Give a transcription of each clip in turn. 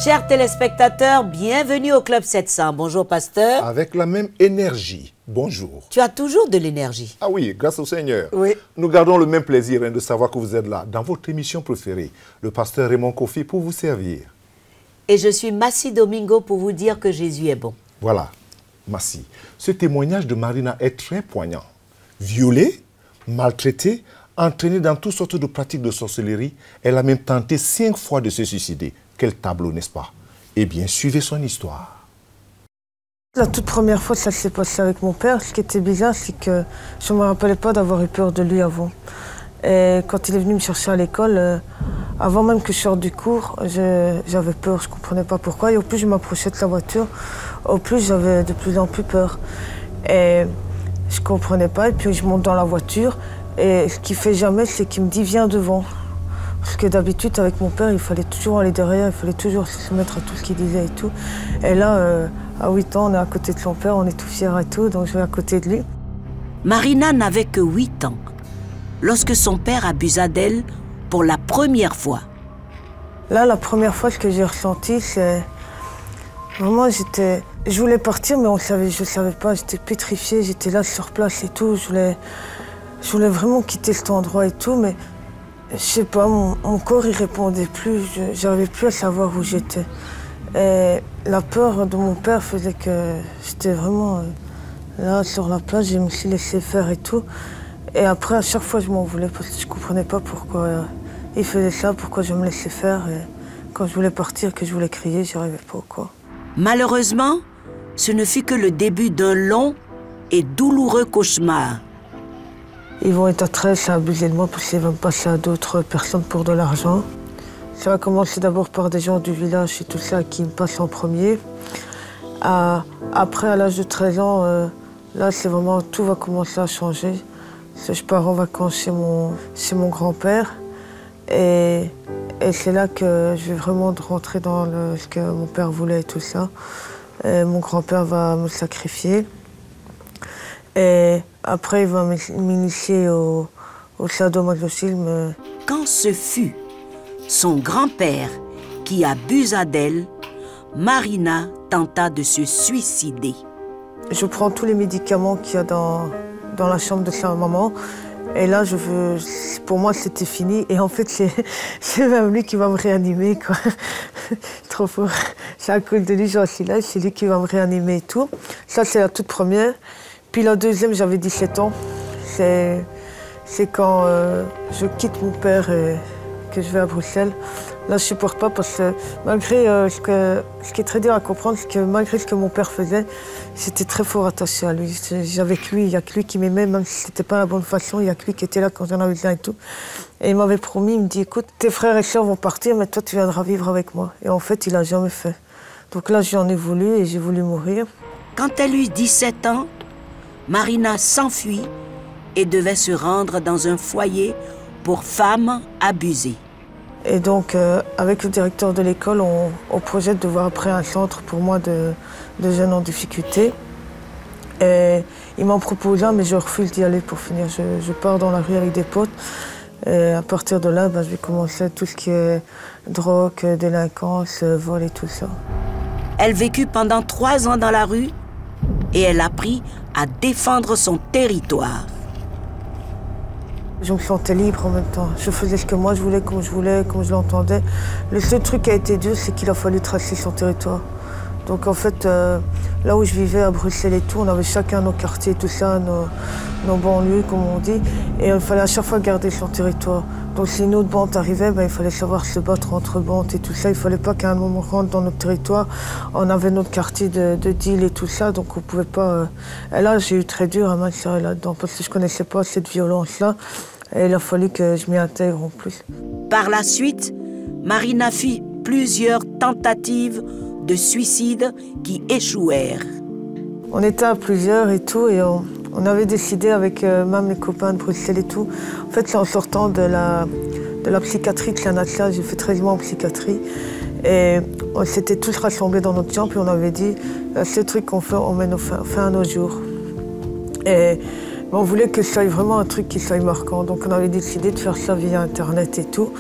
Chers téléspectateurs, bienvenue au Club 700. Bonjour, pasteur. Avec la même énergie. Bonjour. Tu as toujours de l'énergie. Ah oui, grâce au Seigneur. Oui. Nous gardons le même plaisir de savoir que vous êtes là, dans votre émission préférée, le pasteur Raymond Kofi, pour vous servir. Et je suis Massi Domingo pour vous dire que Jésus est bon. Voilà, Massi. Ce témoignage de Marina est très poignant. Violée, maltraitée, entraînée dans toutes sortes de pratiques de sorcellerie, elle a même tenté 5 fois de se suicider. Quel tableau, n'est-ce pas? Eh bien, suivez son histoire. La toute première fois, ça s'est passé avec mon père. Ce qui était bizarre, c'est que je ne me rappelais pas d'avoir eu peur de lui avant. Et quand il est venu me chercher à l'école, avant même que je sorte du cours, j'avais peur, je ne comprenais pas pourquoi. Et au plus je m'approchais de la voiture, au plus j'avais de plus en plus peur. Et je ne comprenais pas, et puis je monte dans la voiture. Et ce qu'il ne fait jamais, c'est qu'il me dit « viens devant ». Parce que d'habitude, avec mon père, il fallait toujours aller derrière, il fallait toujours se soumettre à tout ce qu'il disait et tout. Et là, à 8 ans, on est à côté de son père, on est tout fiers et tout, donc je vais à côté de lui. Marina n'avait que 8 ans lorsque son père abusa d'elle pour la première fois. Là, la première fois, ce que j'ai ressenti, c'est... Vraiment, je voulais partir, mais je ne savais pas, j'étais pétrifiée, j'étais là sur place et tout. Je voulais vraiment quitter cet endroit et tout, mais... Je sais pas, mon corps il répondait plus, j'arrivais plus à savoir où j'étais. Et la peur de mon père faisait que j'étais vraiment là sur la plage, je me suis laissé faire et tout. Et après, à chaque fois, je m'en voulais parce que je comprenais pas pourquoi il faisait ça, pourquoi je me laissais faire. Et quand je voulais partir, que je voulais crier, j'y arrivais pas, quoi. Malheureusement, ce ne fut que le début d'un long et douloureux cauchemar. Ils vont être à 13 à abuser de moi parce qu'ils vont me passer à d'autres personnes pour de l'argent. Ça va commencer d'abord par des gens du village et tout ça qui me passent en premier. Après, à l'âge de 13 ans, là, c'est vraiment, tout va commencer à changer. Je pars en vacances chez mon grand-père. Et c'est là que je vais vraiment rentrer dans ce que mon père voulait et tout ça. Et mon grand-père va me sacrifier. Et après, il va m'initier au sadomasochisme. Quand ce fut son grand-père qui abusa d'elle, Marina tenta de se suicider. Je prends tous les médicaments qu'il y a dans la chambre de sa maman. Et là, pour moi, c'était fini. Et en fait, c'est même lui qui va me réanimer, quoi. Trop fort. C'est à cause de lui, j'en suis là. C'est lui qui va me réanimer et tout. Ça, c'est la toute première. Puis la deuxième, j'avais 17 ans. C'est quand je quitte mon père et que je vais à Bruxelles. Là, je ne supporte pas parce que malgré ce qui est très dur à comprendre, c'est que malgré ce que mon père faisait, j'étais très fort attaché à lui. Avec lui, il n'y a que lui qui m'aimait, même si ce n'était pas la bonne façon, il n'y a que lui qui était là quand j'en avais besoin et tout. Et il m'avait promis, il me dit, écoute, tes frères et sœurs vont partir, mais toi, tu viendras vivre avec moi. Et en fait, il n'a jamais fait. Donc là, j'en ai voulu et j'ai voulu mourir. Quand elle eut 17 ans, Marina s'enfuit et devait se rendre dans un foyer pour femmes abusées. Et donc, avec le directeur de l'école, on projette de voir après un centre pour moi de jeunes en difficulté. Et il m'en propose un, mais je refuse d'y aller pour finir. Je pars dans la rue avec des potes. Et à partir de là, je vais commencer tout ce qui est drogue, délinquance, vol et tout ça. Elle vécut pendant 3 ans dans la rue et elle apprit à défendre son territoire. Je me sentais libre en même temps. Je faisais ce que moi je voulais, comme je l'entendais. Le seul truc qui a été dur, c'est qu'il a fallu tracer son territoire. Donc en fait, là où je vivais à Bruxelles et tout, on avait chacun nos quartiers, tout ça, nos banlieues, comme on dit. Et il fallait à chaque fois garder son territoire. Donc si une autre bande arrivait, il fallait savoir se battre entre bandes et tout ça. Il ne fallait pas qu'à un moment on rentre dans notre territoire. On avait notre quartier de deal et tout ça, donc on ne pouvait pas... Et là, j'ai eu très dur à m'insérer là-dedans parce que je ne connaissais pas cette violence-là. Et il a fallu que je m'y intègre en plus. Par la suite, Marina fit plusieurs tentatives de suicide qui échouèrent. On était à plusieurs et tout, et on avait décidé avec même les copains de Bruxelles et tout. En fait, c'est en sortant de la psychiatrie de Saint-Nathalie, j'ai fait 13 mois en psychiatrie. Et on s'était tous rassemblés dans notre chambre et on avait dit, ce truc qu'on fait, on met fin à nos jours. Et on voulait que ce soit vraiment un truc qui soit marquant. Donc on avait décidé de faire ça via Internet et tout.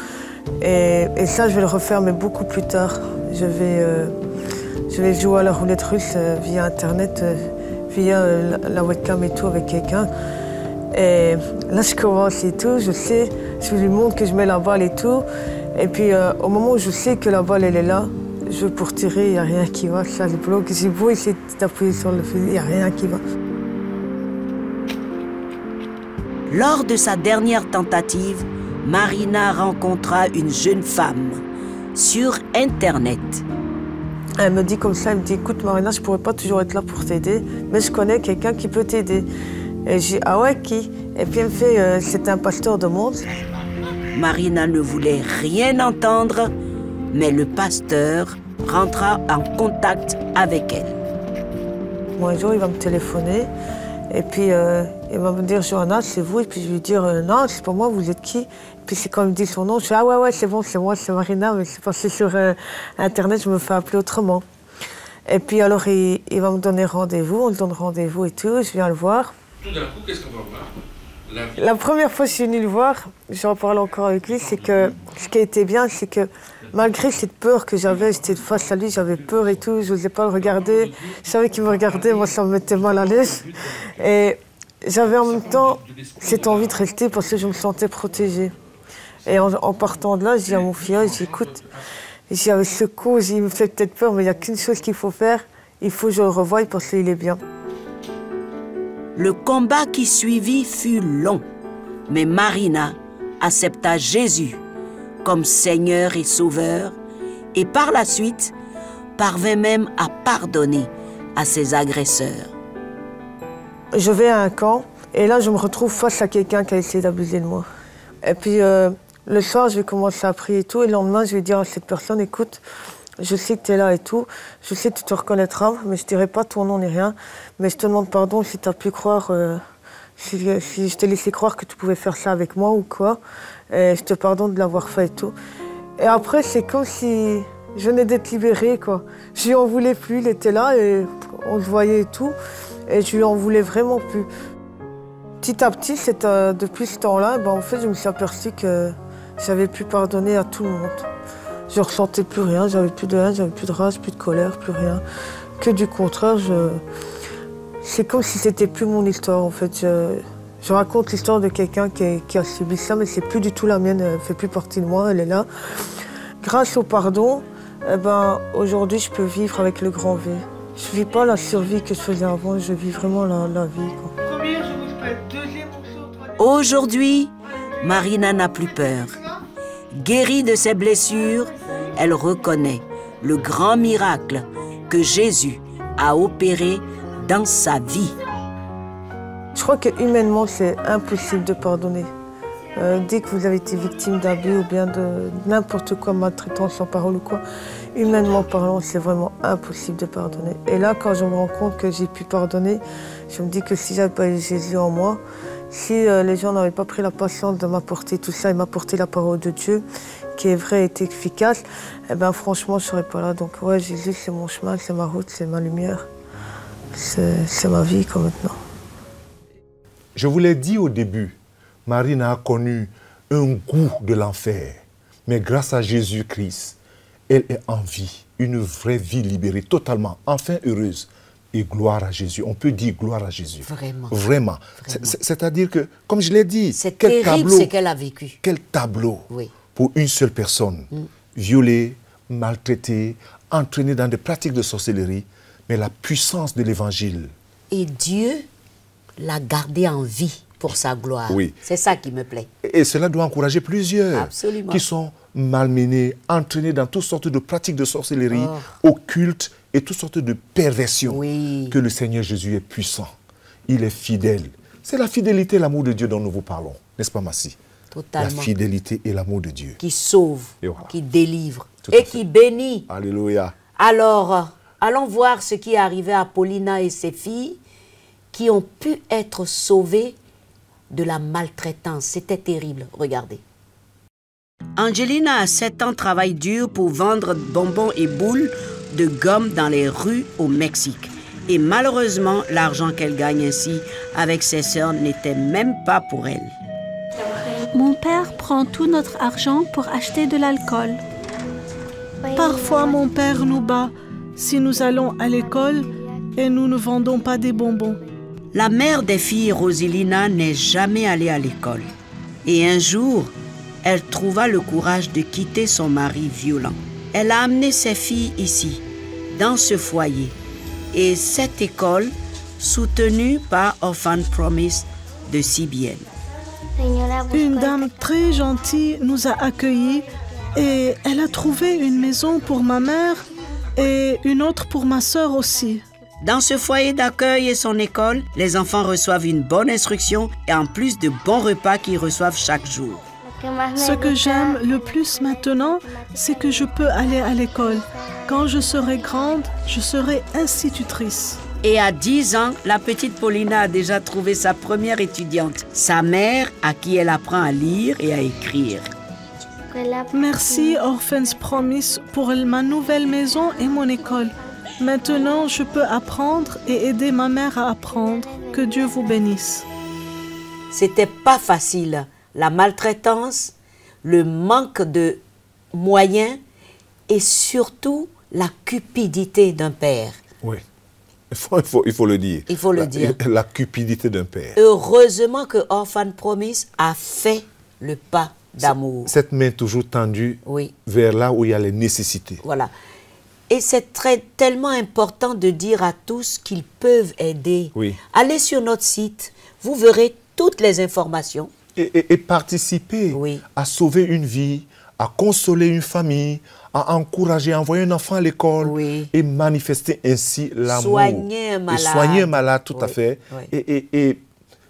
Et ça, je vais le refaire, mais beaucoup plus tard. Je vais jouer à la roulette russe via Internet, via la webcam et tout avec quelqu'un. Et là, je commence et tout, je sais, je lui montre que je mets la balle et tout. Et puis, au moment où je sais que la balle, elle est là, je veux pour tirer, il n'y a rien qui va, ça je bloque. J'ai beau essayer d'appuyer sur le fusil, il n'y a rien qui va. Lors de sa dernière tentative, Marina rencontra une jeune femme sur Internet. Elle me dit comme ça, elle me dit, écoute Marina, je ne pourrais pas toujours être là pour t'aider, mais je connais quelqu'un qui peut t'aider. Et j'ai dit, ah ouais, qui? Et puis elle me fait, c'est un pasteur de monde. Marina ne voulait rien entendre, mais le pasteur rentra en contact avec elle. Un jour, il va me téléphoner, et puis il va me dire, Johanna, c'est vous? Et puis je vais lui dire, non, c'est pas moi, vous êtes qui? Et puis c'est quand il me dit son nom, je dis, ah ouais, c'est bon, c'est moi, c'est Marina, mais c'est passé sur Internet, je me fais appeler autrement. Et puis alors, il va me donner rendez-vous, on me donne rendez-vous et tout, je viens le voir. Tout d'un coup, qu'est-ce qu'on va voir? La première fois que je suis venue le voir, j'en parle encore avec lui, c'est que ce qui a été bien, c'est que malgré cette peur que j'avais, j'étais face à lui, j'avais peur et tout, je n'osais pas le regarder. Je savais qu'il me regardait, moi ça me mettait mal à l'aise. Et j'avais en même temps cette envie de rester parce que je me sentais protégée. Et en partant de là, je dis à mon fils, je dis écoute, avec ce coup, il me fait peut-être peur, mais il n'y a qu'une chose qu'il faut faire, il faut que je le revoie parce qu'il est bien. Le combat qui suivit fut long, mais Marina accepta Jésus comme Seigneur et Sauveur et par la suite parvint même à pardonner à ses agresseurs. Je vais à un camp et là je me retrouve face à quelqu'un qui a essayé d'abuser de moi. Et puis le soir je vais commencer à prier et tout et le lendemain je vais dire à cette personne écoute, je sais que tu es là et tout, je sais que tu te reconnaîtras, mais je ne dirai pas ton nom ni rien. Mais je te demande pardon si tu as pu croire, si je t'ai laissé croire que tu pouvais faire ça avec moi ou quoi. Et je te pardonne de l'avoir fait et tout. Et après, c'est comme si je venais d'être libérée, quoi. Je lui en voulais plus, il était là et on le voyait et tout. Et je lui en voulais vraiment plus. Petit à petit, depuis ce temps-là, en fait, je me suis aperçue que j'avais pu pardonner à tout le monde. Je ne ressentais plus rien, j'avais plus de haine, j'avais plus de rage, plus de colère, plus rien. Que du contraire, c'est comme si c'était plus mon histoire en fait. Je raconte l'histoire de quelqu'un qui a subi ça, mais c'est plus du tout la mienne, elle ne fait plus partie de moi, elle est là. Grâce au pardon, aujourd'hui je peux vivre avec le grand V. Je ne vis pas la survie que je faisais avant, je vis vraiment la vie, quoi. Aujourd'hui, Marina n'a plus peur. Guérie de ses blessures, elle reconnaît le grand miracle que Jésus a opéré dans sa vie. Je crois que humainement, c'est impossible de pardonner. Dès que vous avez été victime d'abus ou bien de n'importe quoi, maltraitance sans parole ou quoi, humainement parlant, c'est vraiment impossible de pardonner. Et là, quand je me rends compte que j'ai pu pardonner, je me dis que si j'avais pas eu Jésus en moi, si les gens n'avaient pas pris la patience de m'apporter tout ça et m'apporter la parole de Dieu, qui est vraie et efficace, franchement, je ne serais pas là. Donc ouais, Jésus, c'est mon chemin, c'est ma route, c'est ma lumière. C'est ma vie comme maintenant. Je vous l'ai dit au début, Marina a connu un goût de l'enfer. Mais grâce à Jésus-Christ, elle est en vie, une vraie vie libérée, totalement, enfin heureuse. Et gloire à Jésus. On peut dire gloire à Jésus. Vraiment. Vraiment. C'est-à-dire que, comme je l'ai dit, c'est terrible ce qu'elle a vécu. Quel tableau oui. Pour une seule personne. Violée, maltraitée, entraînée dans des pratiques de sorcellerie, mais la puissance de l'Évangile. Et Dieu l'a gardée en vie pour sa gloire. Oui. C'est ça qui me plaît. Et cela doit encourager plusieurs Absolument. Qui sont malmenés, entraînés dans toutes sortes de pratiques de sorcellerie, occultes, et toutes sortes de perversions, que le Seigneur Jésus est puissant. Il est fidèle. C'est la fidélité et l'amour de Dieu dont nous vous parlons. N'est-ce pas, Massi? Totalement. La fidélité et l'amour de Dieu. Qui sauve, voilà. Qui délivre et qui bénit. Alléluia. Alors, allons voir ce qui est arrivé à Paulina et ses filles qui ont pu être sauvées de la maltraitance. C'était terrible. Regardez. Angelina, à 7 ans, travaille dur pour vendre bonbons et boules de gomme dans les rues au Mexique. Et malheureusement, l'argent qu'elle gagne ainsi avec ses sœurs n'était même pas pour elle. Après, Mon père prend tout notre argent pour acheter de l'alcool. Parfois, mon père nous bat si nous allons à l'école et nous ne vendons pas des bonbons. La mère des filles, Rosilina, n'est jamais allée à l'école. Et un jour, elle trouva le courage de quitter son mari violent. Elle a amené ses filles ici, dans ce foyer. Et cette école, soutenue par Orphan Promise de CBN. Une dame très gentille nous a accueillis et elle a trouvé une maison pour ma mère et une autre pour ma sœur aussi. Dans ce foyer d'accueil et son école, les enfants reçoivent une bonne instruction et en plus de bons repas qu'ils reçoivent chaque jour. Ce que j'aime le plus maintenant, c'est que je peux aller à l'école. Quand je serai grande, je serai institutrice. Et à 10 ans, la petite Paulina a déjà trouvé sa première étudiante, sa mère à qui elle apprend à lire et à écrire. Merci Orphans Promise pour ma nouvelle maison et mon école. Maintenant, je peux apprendre et aider ma mère à apprendre. Que Dieu vous bénisse. C'était pas facile. La maltraitance, le manque de moyens et surtout la cupidité d'un père. Oui, il faut le dire. Il faut le dire. La cupidité d'un père. Heureusement que Orphan Promise a fait le pas d'amour. Cette main toujours tendue vers là où il y a les nécessités. Voilà. Et c'est tellement important de dire à tous qu'ils peuvent aider. Oui. Allez sur notre site, vous verrez toutes les informations. Et participer à sauver une vie, à consoler une famille, à encourager, à envoyer un enfant à l'école et manifester ainsi l'amour. Soigner un malade. Et soigner un malade, tout à fait. Et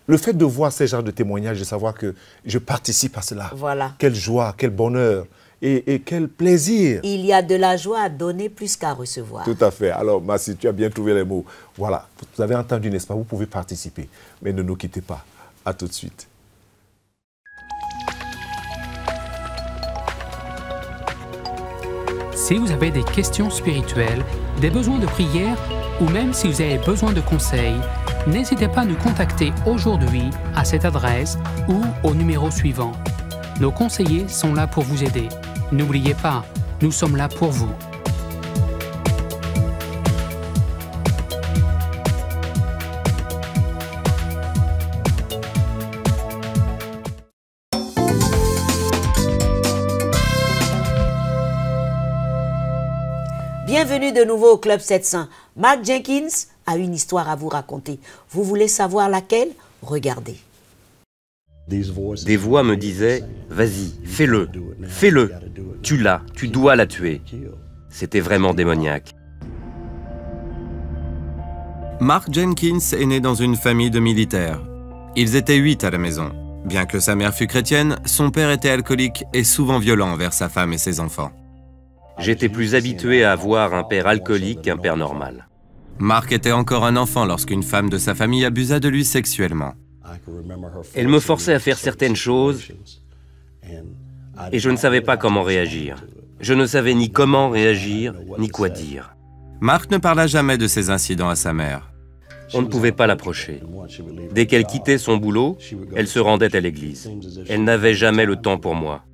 le fait de voir ces genres de témoignages, de savoir que je participe à cela. Voilà. Quelle joie, quel bonheur et quel plaisir. Il y a de la joie à donner plus qu'à recevoir. Tout à fait. Alors, Massi, tu as bien trouvé les mots. Voilà, vous avez entendu, n'est-ce pas? Vous pouvez participer, mais ne nous quittez pas. À tout de suite. Si vous avez des questions spirituelles, des besoins de prière ou même si vous avez besoin de conseils, n'hésitez pas à nous contacter aujourd'hui à cette adresse ou au numéro suivant. Nos conseillers sont là pour vous aider. N'oubliez pas, nous sommes là pour vous. Bienvenue de nouveau au Club 700. Mark Jenkins a une histoire à vous raconter. Vous voulez savoir laquelle? Regardez. Des voix me disaient « Vas-y, fais-le, fais-le, tue-la, tu dois la tuer ». C'était vraiment démoniaque. Mark Jenkins est né dans une famille de militaires. Ils étaient 8 à la maison. Bien que sa mère fût chrétienne, son père était alcoolique et souvent violent envers sa femme et ses enfants. J'étais plus habitué à avoir un père alcoolique qu'un père normal. Mark était encore un enfant lorsqu'une femme de sa famille abusa de lui sexuellement. Elle me forçait à faire certaines choses et je ne savais pas comment réagir. Je ne savais ni comment réagir, ni quoi dire. Mark ne parla jamais de ces incidents à sa mère. On ne pouvait pas l'approcher. Dès qu'elle quittait son boulot, elle se rendait à l'église. Elle n'avait jamais le temps pour moi.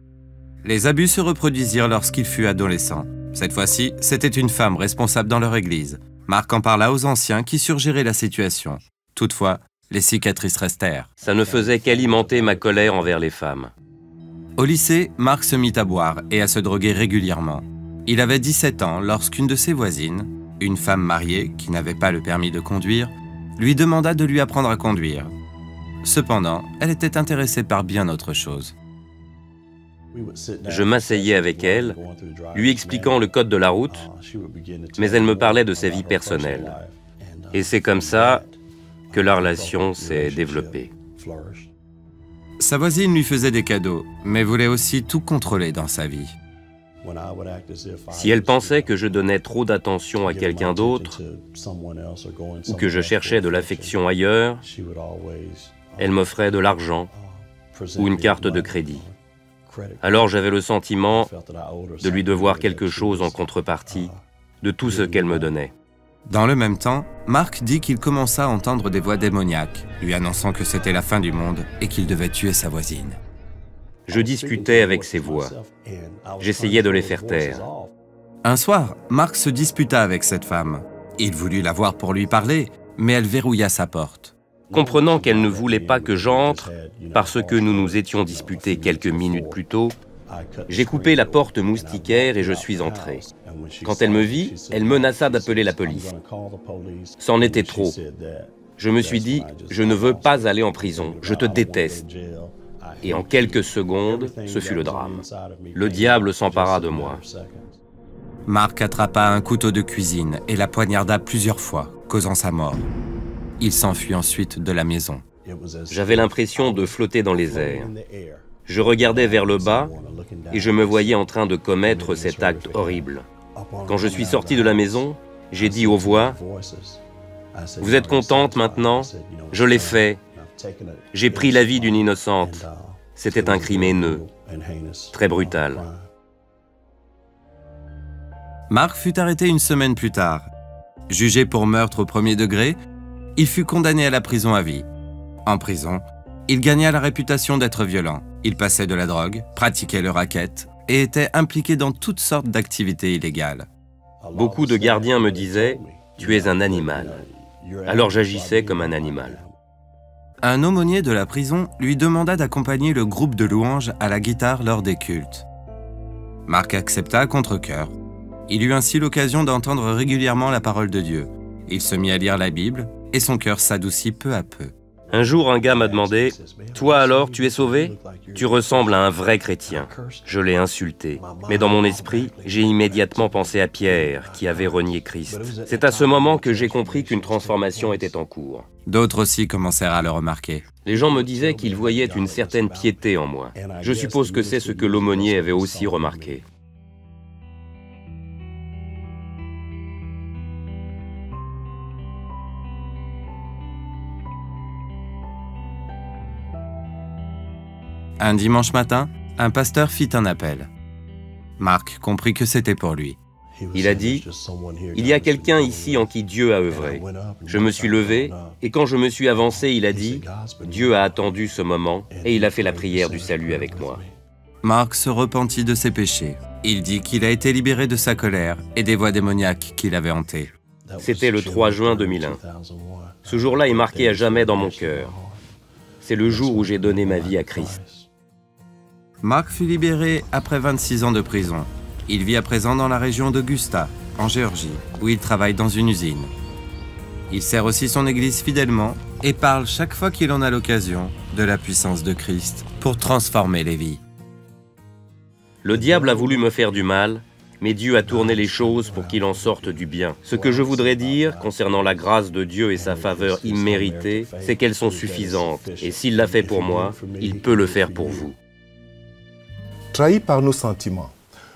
Les abus se reproduisirent lorsqu'il fut adolescent. Cette fois-ci, c'était une femme responsable dans leur église. Mark en parla aux anciens qui surgéraient la situation. Toutefois, les cicatrices restèrent. Ça ne faisait qu'alimenter ma colère envers les femmes. Au lycée, Mark se mit à boire et à se droguer régulièrement. Il avait 17 ans lorsqu'une de ses voisines, une femme mariée qui n'avait pas le permis de conduire, lui demanda de lui apprendre à conduire. Cependant, elle était intéressée par bien autre chose. Je m'asseyais avec elle, lui expliquant le code de la route, mais elle me parlait de sa vie personnelle. Et c'est comme ça que la relation s'est développée. Sa voisine lui faisait des cadeaux, mais voulait aussi tout contrôler dans sa vie. Si elle pensait que je donnais trop d'attention à quelqu'un d'autre, ou que je cherchais de l'affection ailleurs, elle m'offrait de l'argent ou une carte de crédit. Alors j'avais le sentiment de lui devoir quelque chose en contrepartie de tout ce qu'elle me donnait. Dans le même temps, Mark dit qu'il commença à entendre des voix démoniaques, lui annonçant que c'était la fin du monde et qu'il devait tuer sa voisine. Je discutais avec ces voix. J'essayais de les faire taire. Un soir, Mark se disputa avec cette femme. Il voulut la voir pour lui parler, mais elle verrouilla sa porte. Comprenant qu'elle ne voulait pas que j'entre, parce que nous nous étions disputés quelques minutes plus tôt, j'ai coupé la porte moustiquaire et je suis entré. Quand elle me vit, elle menaça d'appeler la police. C'en était trop. Je me suis dit, je ne veux pas aller en prison, je te déteste. Et en quelques secondes, ce fut le drame. Le diable s'empara de moi. Mark attrapa un couteau de cuisine et la poignarda plusieurs fois, causant sa mort. Il s'enfuit ensuite de la maison. J'avais l'impression de flotter dans les airs. Je regardais vers le bas et je me voyais en train de commettre cet acte horrible. Quand je suis sorti de la maison, j'ai dit aux voix, « Vous êtes contente maintenant? Je l'ai fait. J'ai pris la vie d'une innocente. C'était un crime haineux, très brutal. » Mark fut arrêté une semaine plus tard. Jugé pour meurtre au premier degré, il fut condamné à la prison à vie. En prison, il gagna la réputation d'être violent. Il passait de la drogue, pratiquait le racket et était impliqué dans toutes sortes d'activités illégales. Beaucoup de gardiens me disaient « Tu es un animal ». Alors j'agissais comme un animal. Un aumônier de la prison lui demanda d'accompagner le groupe de louanges à la guitare lors des cultes. Mark accepta à contre-cœur. Il eut ainsi l'occasion d'entendre régulièrement la parole de Dieu. Il se mit à lire la Bible et son cœur s'adoucit peu à peu. Un jour, un gars m'a demandé « Toi alors, tu es sauvé? Tu ressembles à un vrai chrétien. » Je l'ai insulté. Mais dans mon esprit, j'ai immédiatement pensé à Pierre, qui avait renié Christ. C'est à ce moment que j'ai compris qu'une transformation était en cours. D'autres aussi commencèrent à le remarquer. Les gens me disaient qu'ils voyaient une certaine piété en moi. Je suppose que c'est ce que l'aumônier avait aussi remarqué. Un dimanche matin, un pasteur fit un appel. Mark comprit que c'était pour lui. Il a dit, « Il y a quelqu'un ici en qui Dieu a œuvré. » Je me suis levé, et quand je me suis avancé, il a dit, « Dieu a attendu ce moment, et il a fait la prière du salut avec moi. » Mark se repentit de ses péchés. Il dit qu'il a été libéré de sa colère et des voix démoniaques qui l'avaient hanté. C'était le 3 juin 2001. Ce jour-là est marqué à jamais dans mon cœur. C'est le jour où j'ai donné ma vie à Christ. Mark fut libéré après 26 ans de prison. Il vit à présent dans la région d'Augusta, en Géorgie, où il travaille dans une usine. Il sert aussi son église fidèlement et parle chaque fois qu'il en a l'occasion de la puissance de Christ pour transformer les vies. Le diable a voulu me faire du mal, mais Dieu a tourné les choses pour qu'il en sorte du bien. Ce que je voudrais dire concernant la grâce de Dieu et sa faveur imméritée, c'est qu'elles sont suffisantes. Et s'il l'a fait pour moi, il peut le faire pour vous. Trahis par nos sentiments.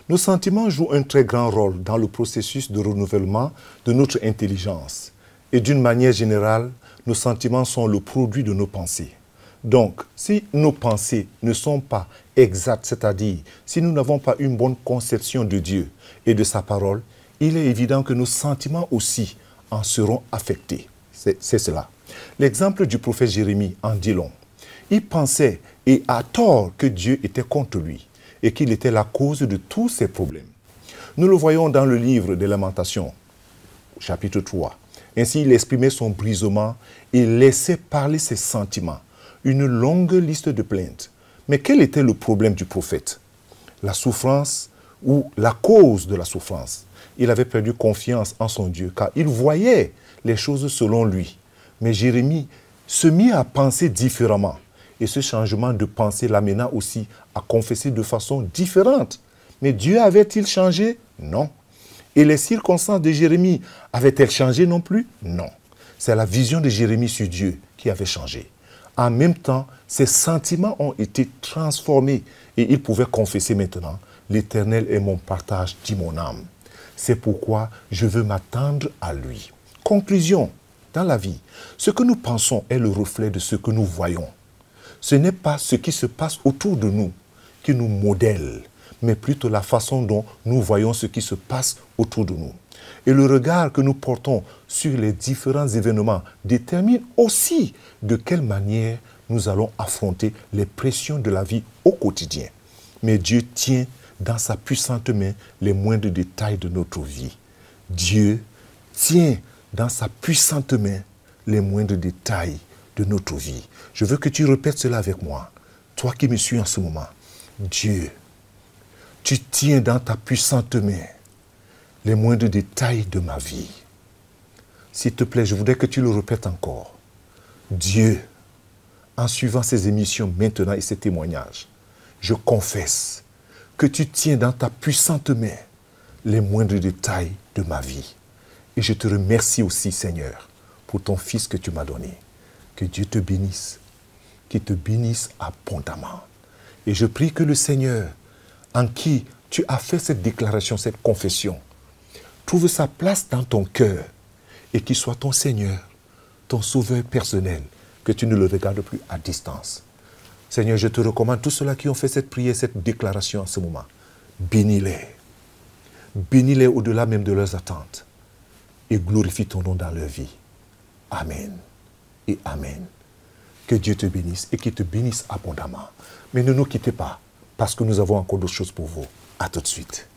Nos sentiments jouent un très grand rôle dans le processus de renouvellement de notre intelligence. Et d'une manière générale, nos sentiments sont le produit de nos pensées. Donc, si nos pensées ne sont pas exactes, c'est-à-dire si nous n'avons pas une bonne conception de Dieu et de sa parole, il est évident que nos sentiments aussi en seront affectés. C'est cela. L'exemple du prophète Jérémie en dit long. Il pensait, et à tort, que Dieu était contre lui et qu'il était la cause de tous ses problèmes. Nous le voyons dans le livre des Lamentations, chapitre 3. Ainsi, il exprimait son brisement et laissait parler ses sentiments. Une longue liste de plaintes. Mais quel était le problème du prophète? La souffrance ou la cause de la souffrance. Il avait perdu confiance en son Dieu car il voyait les choses selon lui. Mais Jérémie se mit à penser différemment. Et ce changement de pensée l'amena aussi à confesser de façon différente. Mais Dieu avait-il changé? Non. Et les circonstances de Jérémie avaient-elles changé non plus? Non. C'est la vision de Jérémie sur Dieu qui avait changé. En même temps, ses sentiments ont été transformés et il pouvait confesser maintenant, « L'Éternel est mon partage, dit mon âme. C'est pourquoi je veux m'attendre à lui. » Conclusion, dans la vie, ce que nous pensons est le reflet de ce que nous voyons. Ce n'est pas ce qui se passe autour de nous qui nous modèle, mais plutôt la façon dont nous voyons ce qui se passe autour de nous. Et le regard que nous portons sur les différents événements détermine aussi de quelle manière nous allons affronter les pressions de la vie au quotidien. Mais Dieu tient dans sa puissante main les moindres détails de notre vie. Dieu tient dans sa puissante main les moindres détails de notre vie. Je veux que tu répètes cela avec moi. Toi qui me suis en ce moment. Dieu, tu tiens dans ta puissante main les moindres détails de ma vie. S'il te plaît, je voudrais que tu le répètes encore. Dieu, en suivant ces émissions maintenant et ces témoignages, je confesse que tu tiens dans ta puissante main les moindres détails de ma vie. Et je te remercie aussi, Seigneur, pour ton Fils que tu m'as donné. Que Dieu te bénisse, qu'il te bénisse abondamment. Et je prie que le Seigneur, en qui tu as fait cette déclaration, cette confession, trouve sa place dans ton cœur et qu'il soit ton Seigneur, ton sauveur personnel, que tu ne le regardes plus à distance. Seigneur, je te recommande tous ceux-là qui ont fait cette prière, cette déclaration en ce moment. Bénis-les. Bénis-les au-delà même de leurs attentes. Et glorifie ton nom dans leur vie. Amen. Et Amen. Que Dieu te bénisse et qu'il te bénisse abondamment. Mais ne nous quittez pas, parce que nous avons encore d'autres choses pour vous. À tout de suite.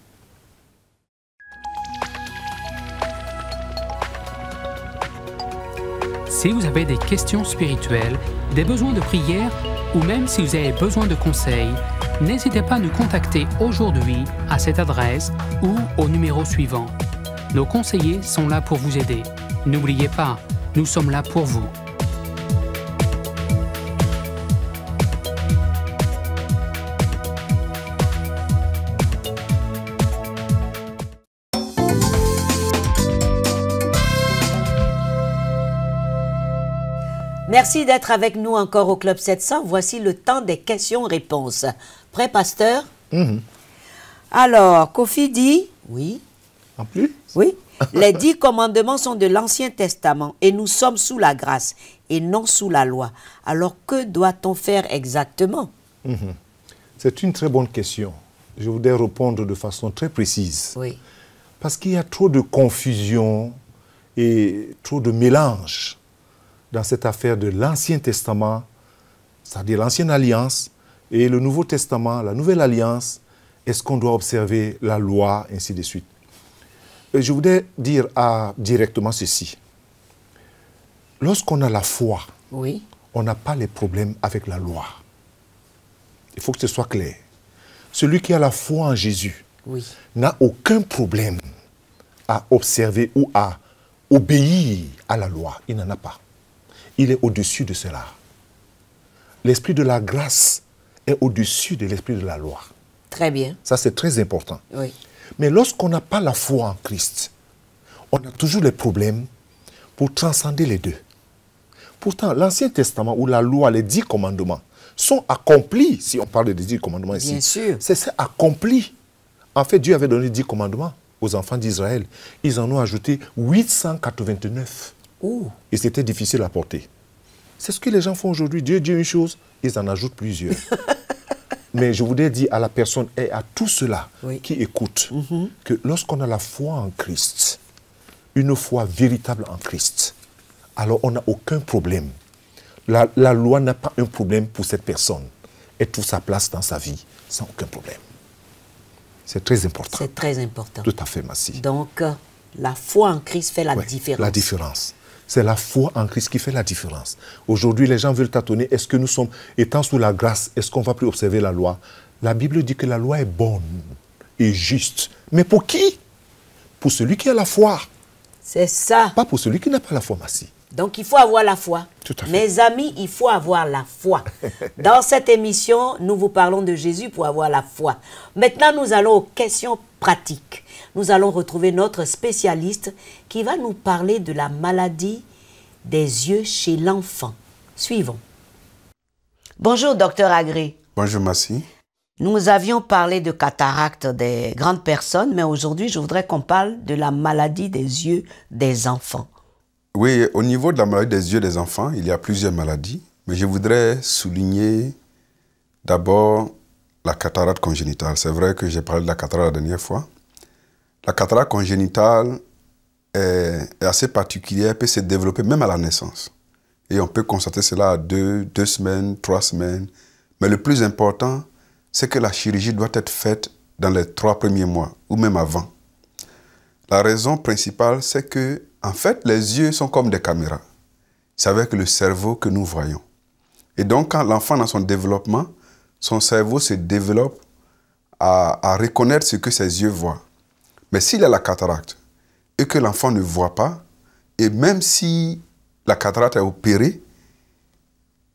Si vous avez des questions spirituelles, des besoins de prière ou même si vous avez besoin de conseils, n'hésitez pas à nous contacter aujourd'hui à cette adresse ou au numéro suivant. Nos conseillers sont là pour vous aider. N'oubliez pas, nous sommes là pour vous. Merci d'être avec nous encore au Club 700. Voici le temps des questions-réponses. Prêt, pasteur? Alors, Kofi dit, oui. En plus? Oui. Les 10 commandements sont de l'Ancien Testament et nous sommes sous la grâce et non sous la loi. Alors, que doit-on faire exactement? C'est une très bonne question. Je voudrais répondre de façon très précise. Oui. Parce qu'il y a trop de confusion et trop de mélange dans cette affaire de l'Ancien Testament, c'est-à-dire l'Ancienne Alliance, et le Nouveau Testament, la Nouvelle Alliance. Est-ce qu'on doit observer la loi, ainsi de suite? Et je voudrais dire directement ceci. Lorsqu'on a la foi, oui, on n'a pas les problèmes avec la loi. Il faut que ce soit clair. Celui qui a la foi en Jésus, oui, n'a aucun problème à observer ou à obéir à la loi. Il n'en a pas. Il est au-dessus de cela. L'esprit de la grâce est au-dessus de l'esprit de la loi. Très bien. Ça, c'est très important. Oui. Mais lorsqu'on n'a pas la foi en Christ, on a toujours les problèmes pour transcender les deux. Pourtant, l'Ancien Testament ou la loi, les 10 commandements, sont accomplis, si on parle des 10 commandements ici. Bien sûr. C'est accompli. En fait, Dieu avait donné 10 commandements aux enfants d'Israël. Ils en ont ajouté 889. Et c'était difficile à porter. C'est ce que les gens font aujourd'hui. Dieu dit une chose, ils en ajoutent plusieurs. Mais je voudrais dire à la personne et à tous ceux-là qui écoutent que lorsqu'on a la foi en Christ, une foi véritable en Christ, alors on n'a aucun problème. La loi n'a pas un problème pour cette personne. Elle trouve sa place dans sa vie sans aucun problème. C'est très important. C'est très important. Tout à fait, Massi. Donc, la foi en Christ fait la différence. La différence. C'est la foi en Christ qui fait la différence. Aujourd'hui, les gens veulent tâtonner. Est-ce que nous sommes, étant sous la grâce, est-ce qu'on ne va plus observer la loi? La Bible dit que la loi est bonne et juste. Mais pour qui? Pour celui qui a la foi. C'est ça. Pas pour celui qui n'a pas la foi, Massi. Donc, il faut avoir la foi. Tout à fait. Mes amis, il faut avoir la foi. Dans cette émission, nous vous parlons de Jésus pour avoir la foi. Maintenant, nous allons aux questions pratiques. Nous allons retrouver notre spécialiste qui va nous parler de la maladie des yeux chez l'enfant. Suivons. Bonjour, docteur Agré. Bonjour, Massi. Nous avions parlé de cataracte des grandes personnes, mais aujourd'hui, je voudrais qu'on parle de la maladie des yeux des enfants. Oui, au niveau de la maladie des yeux des enfants, il y a plusieurs maladies, mais je voudrais souligner d'abord la cataracte congénitale. C'est vrai que j'ai parlé de la cataracte la dernière fois. La cataracte congénitale est assez particulière, peut se développer même à la naissance. Et on peut constater cela à 2 semaines, 3 semaines. Mais le plus important, c'est que la chirurgie doit être faite dans les 3 premiers mois, ou même avant. La raison principale, c'est que, en fait, les yeux sont comme des caméras. C'est avec le cerveau que nous voyons. Et donc, quand l'enfant, dans son développement, son cerveau se développe à reconnaître ce que ses yeux voient. Mais s'il a la cataracte et que l'enfant ne voit pas, et même si la cataracte est opérée,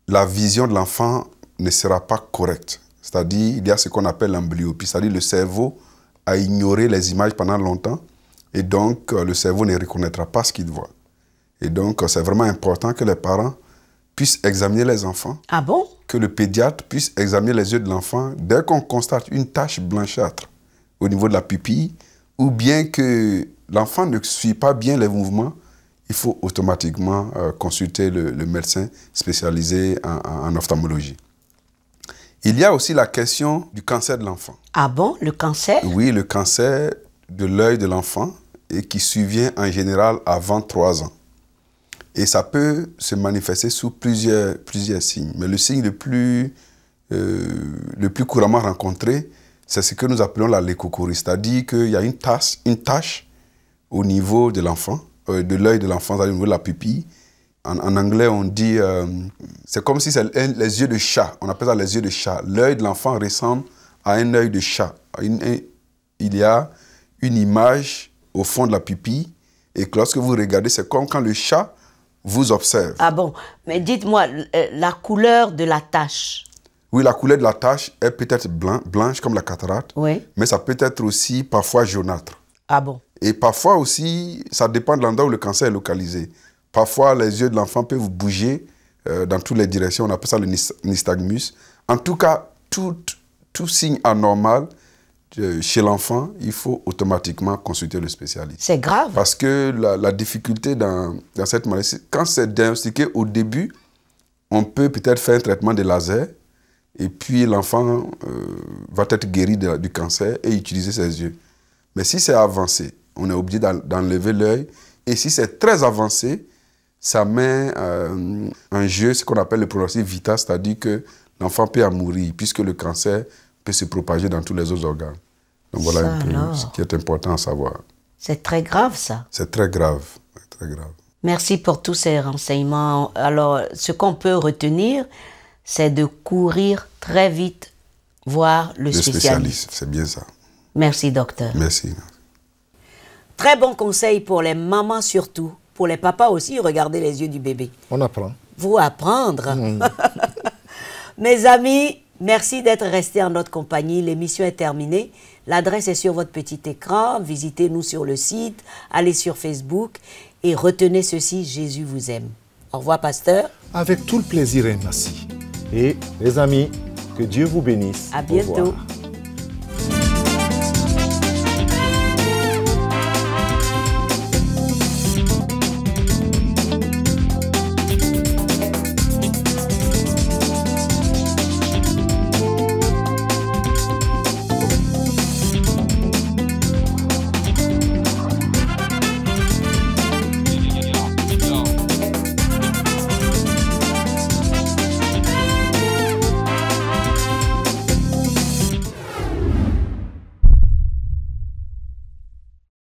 la vision de l'enfant ne sera pas correcte. C'est-à-dire, il y a ce qu'on appelle l'amblyopie, c'est-à-dire le cerveau a ignoré les images pendant longtemps et donc le cerveau ne reconnaîtra pas ce qu'il voit. Et donc, c'est vraiment important que les parents puissent examiner les enfants. Ah bon? Que le pédiatre puisse examiner les yeux de l'enfant dès qu'on constate une tache blanchâtre au niveau de la pupille ou bien que l'enfant ne suit pas bien les mouvements, il faut automatiquement consulter le médecin spécialisé en ophtalmologie. Il y a aussi la question du cancer de l'enfant. Ah bon, le cancer? Oui, le cancer de l'œil de l'enfant et qui survient en général avant 3 ans. Et ça peut se manifester sous plusieurs signes. Mais le signe le plus couramment rencontré, c'est ce que nous appelons la leucocorie. C'est-à-dire qu'il y a une tache au niveau de l'enfant, de l'œil de l'enfant, au niveau de la pupille. En anglais, on dit, c'est comme si c'est les yeux de chat. On appelle ça les yeux de chat. L'œil de l'enfant ressemble à un œil de chat. Il y a une image au fond de la pupille. Et que lorsque vous regardez, c'est comme quand le chat vous observe. Ah bon, mais dites-moi, la couleur de la tache. Oui, la couleur de la tache est peut-être blanche comme la cataracte, oui. Mais ça peut être aussi parfois jaunâtre. Ah bon? Et parfois aussi, ça dépend de l'endroit où le cancer est localisé. Parfois, les yeux de l'enfant peuvent bouger dans toutes les directions. On appelle ça le nystagmus. En tout cas, tout signe anormal chez l'enfant, il faut automatiquement consulter le spécialiste. C'est grave. Parce que la difficulté dans cette maladie, quand c'est diagnostiqué au début, on peut peut-être faire un traitement de laser et puis l'enfant va être guéri du cancer et utiliser ses yeux. Mais si c'est avancé, on est obligé d'enlever l'œil. Et si c'est très avancé, ça met en jeu ce qu'on appelle le pronostic vital, c'est-à-dire que l'enfant peut en mourir puisque le cancer peut se propager dans tous les autres organes. Donc voilà un peu ce qui est important à savoir. C'est très grave, ça. C'est très grave, très grave. Merci pour tous ces renseignements. Alors, ce qu'on peut retenir, c'est de courir très vite voir le spécialiste. C'est bien ça. Merci, docteur. Merci. Très bon conseil pour les mamans surtout. Pour les papas aussi, regardez les yeux du bébé. On apprend. Vous apprendre. Mes amis, merci d'être restés en notre compagnie. L'émission est terminée. L'adresse est sur votre petit écran. Visitez-nous sur le site. Allez sur Facebook. Et retenez ceci, Jésus vous aime. Au revoir, pasteur. Avec tout le plaisir et merci. Et les amis, que Dieu vous bénisse. À bientôt. Au revoir.